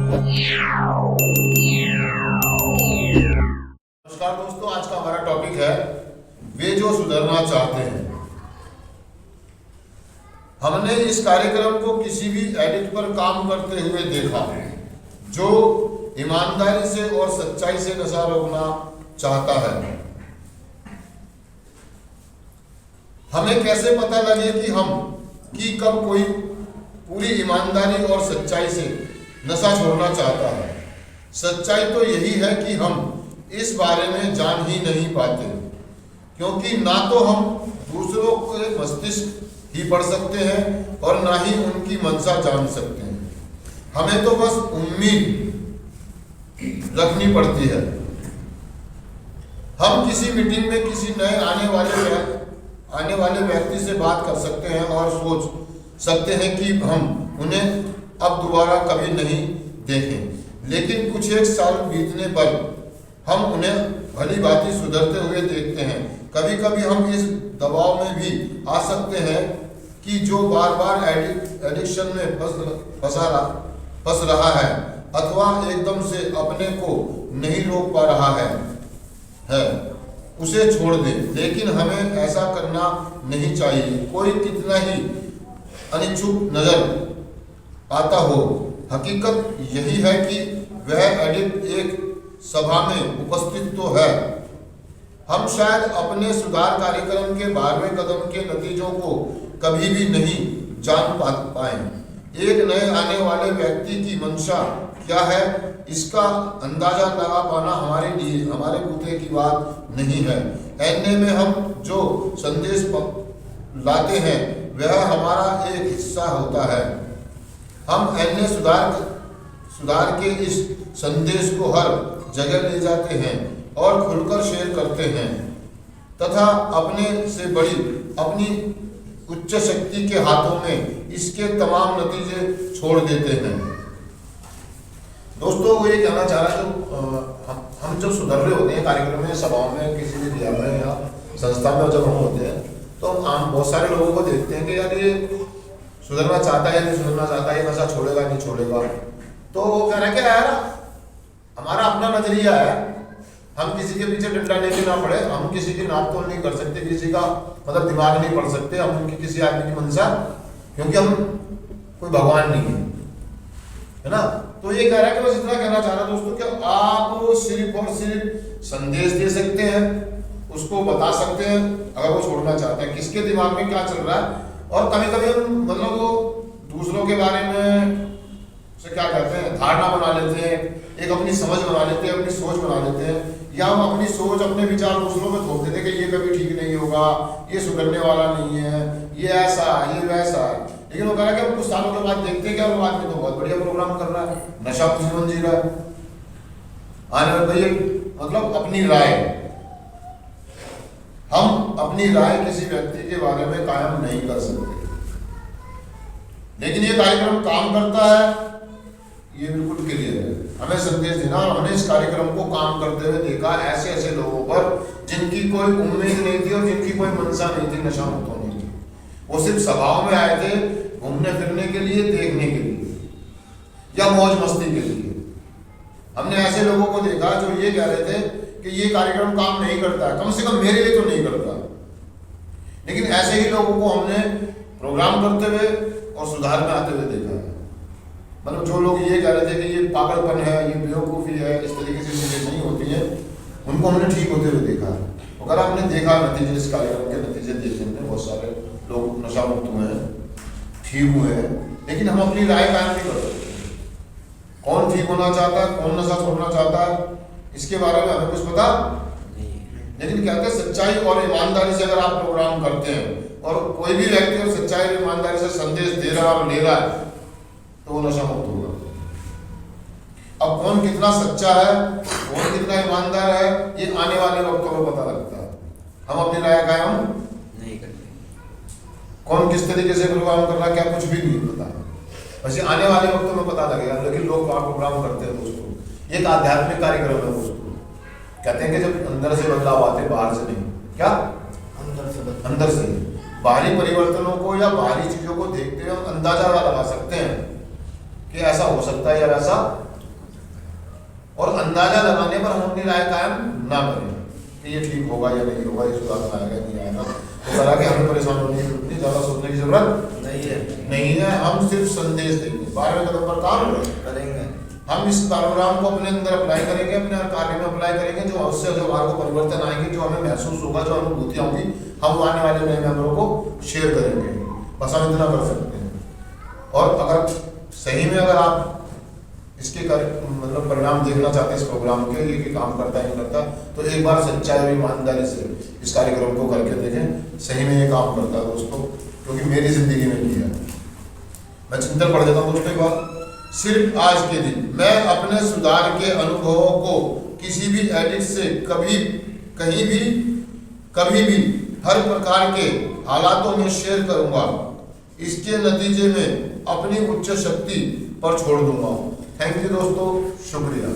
नमस्कार दोस्तों, आज का हमारा टॉपिक है वे जो सुधरना चाहते हैं। हमने इस कार्यक्रम को किसी भी एडिक्ट पर काम करते हुए देखा जो ईमानदारी से और सच्चाई से नशा रोकना चाहता है। हमें कैसे पता लगे कि कब कोई पूरी ईमानदारी और सच्चाई से नशा छोड़ना चाहता है। सच्चाई तो यही है कि हम इस बारे में जान ही नहीं पाते, क्योंकि ना तो हम दूसरों के मस्तिष्क ही पढ़ सकते हैं और ना ही उनकी मंशा जान सकते हैं। हमें तो बस उम्मीद रखनी पड़ती है। हम किसी मीटिंग में किसी नए आने वाले व्यक्ति से बात कर सकते हैं और सोच सकते हैं कि हम उन्हें अब दोबारा कभी नहीं देखें, लेकिन कुछ एक साल बीतने पर हम उन्हें भली भांति सुधरते हुए देखते हैं। कभी कभी हम इस दबाव में भी आ सकते हैं कि जो बार बार एडिक्शन में फंस रहा है अथवा एकदम से अपने को नहीं रोक पा रहा है उसे छोड़ दे। लेकिन हमें ऐसा करना नहीं चाहिए। कोई कितना ही अनिच्छुक नजर आता हो, हकीकत यही है कि वह एडिक्ट एक सभा में उपस्थित तो है। हम शायद अपने सुधार कार्यक्रम के 12वें कदम के नतीजों को कभी भी नहीं जान पाए। एक नए आने वाले व्यक्ति की मंशा क्या है, इसका अंदाजा लगा पाना हमारे लिए हमारे बूते की बात नहीं है। एनए में हम जो संदेश लाते हैं वह हमारा एक हिस्सा होता है। हम एनए सुधार के इस संदेश को हर जगह ले जाते हैं और खुलकर शेयर करते हैं तथा अपने से बड़ी अपनी उच्च शक्ति के हाथों में इसके तमाम नतीजे छोड़ देते हैं। दोस्तों, वो ये कहना चाह रहा है जो हम जब सुधर रहे होते हैं कार्यक्रम में, सभाओं में, किसी भी क्रिया में या संस्था में जब हम होते हैं तो हम बहुत सारे लोगों को देखते हैं कि यार ये सुधरना चाहता है या नहीं सुधरना चाहता है, ये नशा छोड़ेगा नहीं छोड़ेगा। तो वो कह रहा है कि यार हमारा अपना नजरिया है, हम किसी के पीछे डंडा लेके ना पड़े, हम किसी की नाप तोल नहीं कर सकते, किसी का मतलब दिमाग नहीं पढ़ सकते, हम उनकी किसी आदमी की मंशा, क्योंकि हम कोई भगवान नहीं है ना। तो ये कह रहा है कि बस इतना कहना चाह रहा दोस्तों कि आप सिर्फ और सिर्फ संदेश दे सकते हैं, उसको बता सकते हैं अगर वो छोड़ना चाहता है किसके दिमाग में क्या चल रहा है। और कभी कभी हम मतलब वो दूसरों के बारे में से क्या कहते हैं धारणा बना लेते हैं, एक अपनी समझ बना लेते हैं, अपनी सोच बना लेते हैं, या हम अपनी सोच अपने विचार दूसरों में थोप देते हैं कि ये कभी ठीक नहीं होगा, ये सुधरने वाला नहीं है, ये ऐसा ये वैसा। लेकिन वो कह रहा है कि हम कुछ सालों के बाद देखते हैं कि वो आदमी तो बहुत बढ़िया प्रोग्राम कर रहा है, नशा जीवन जी रहा है। आने वाले मतलब अपनी राय, हम अपनी राय किसी व्यक्ति के बारे में कायम नहीं कर सकते, लेकिन ये कार्यक्रम काम करता है, ये बिल्कुल क्लियर है। हमें संदेश देना, और हमने इस कार्यक्रम को काम करते हुए देखा ऐसे ऐसे लोगों पर जिनकी कोई उम्मीद नहीं थी और जिनकी कोई मंशा नहीं थी नशा मुक्त होने की। वो सिर्फ सभाओं में आए थे घूमने फिरने के लिए, देखने के लिए या मौज मस्ती के लिए। हमने ऐसे लोगों को देखा जो ये कह रहे थे कि ये कार्यक्रम काम नहीं करता है, कम से कम मेरे लिए तो नहीं करता। लेकिन ऐसे ही लोगों को हमने प्रोग्राम करते हुए और सुधार में आते हुए देखा है। मतलब जो लोग ये कह रहे थे कि ये पागलपन है, ये बेवकूफ़ी है, इस तरीके से चीज़ें नहीं होती हैं, उनको हमने ठीक होते हुए देखा है। अगर हमने देखा नतीजे, इस कार्यक्रम के नतीजे देखे हमने, बहुत सारे लोग नशा मुक्त हुए हैं, ठीक हुए हैं, लेकिन हम अपनी राय कायम नहीं कर सकते। कौन ठीक होना चाहता है, कौन नशा छोड़ना चाहता है, इसके बारे में हमें कुछ पता नहीं। लेकिन कहते हैं सच्चाई और ईमानदारी से अगर आप प्रोग्राम करते हैं और कोई भी व्यक्ति और सच्चाई और ईमानदारी से संदेश दे रहा और ले रहा है तो वो नशा मुक्त होगा। अब कौन कितना सच्चा है, कौन कितना ईमानदार है, ये आने वाले वक्तों में पता लगता है। हम अपनी राय कायम नहीं करते। कौन किस तरीके से प्रोग्राम कर रहा है क्या कुछ भी नहीं पता, वैसे आने वाले वक्तों में पता लगेगा। लेकिन लोग प्रोग्राम करते हैं दोस्तों, एक आध्यात्मिक कार्यक्रम है दोस्तों। कहते हैं कि जब अंदर से बदलाव आते, बाहर से नहीं। क्या अंदर से बाहरी परिवर्तनों को या बाहरी चीजों को देखते हुए हम अंदाजा लगा सकते हैं कि ऐसा हो सकता है या ऐसा अंदाजा लगाने पर हम अपनी राय कायम ना करें कि ये ठीक होगा या नहीं होगा, ये सुधार में आएगा नहीं आएगा। तो कहा कि हमें परेशान होने की जरूरत नहीं, ज़्यादा सोचने की जरूरत नहीं है। हम सिर्फ संदेश देंगे, 12वें कदम पर काम करेंगे। हम इस प्रोग्राम को अपने अंदर अप्लाई करेंगे, अपने कार्य में अप्लाई करेंगे, जो उससे जो हमारे को परिवर्तन आएंगे, जो हमें महसूस होगा, जो अनुभूतियाँ होंगी, हम आने वाले नए मेंबरों को शेयर करेंगे। बस हम इतना कर सकते हैं। और अगर सही में अगर आप इसके मतलब परिणाम देखना चाहते हैं इस प्रोग्राम के, ये काम करता है नहीं करता, तो एक बार सच्चाई और ईमानदारी से इस कार्यक्रम को करके देखें, सही में ये काम करता है दोस्तों, क्योंकि मेरी जिंदगी में किया है। मैं चिंतन पढ़ देता हूँ दोस्तों एक बार। सिर्फ आज के दिन मैं अपने सुधार के अनुभवों को किसी भी एडिट से कभी कहीं भी कभी भी हर प्रकार के हालातों में शेयर करूंगा। इसके नतीजे में अपनी उच्च शक्ति पर छोड़ दूंगा। थैंक यू दोस्तों, शुक्रिया।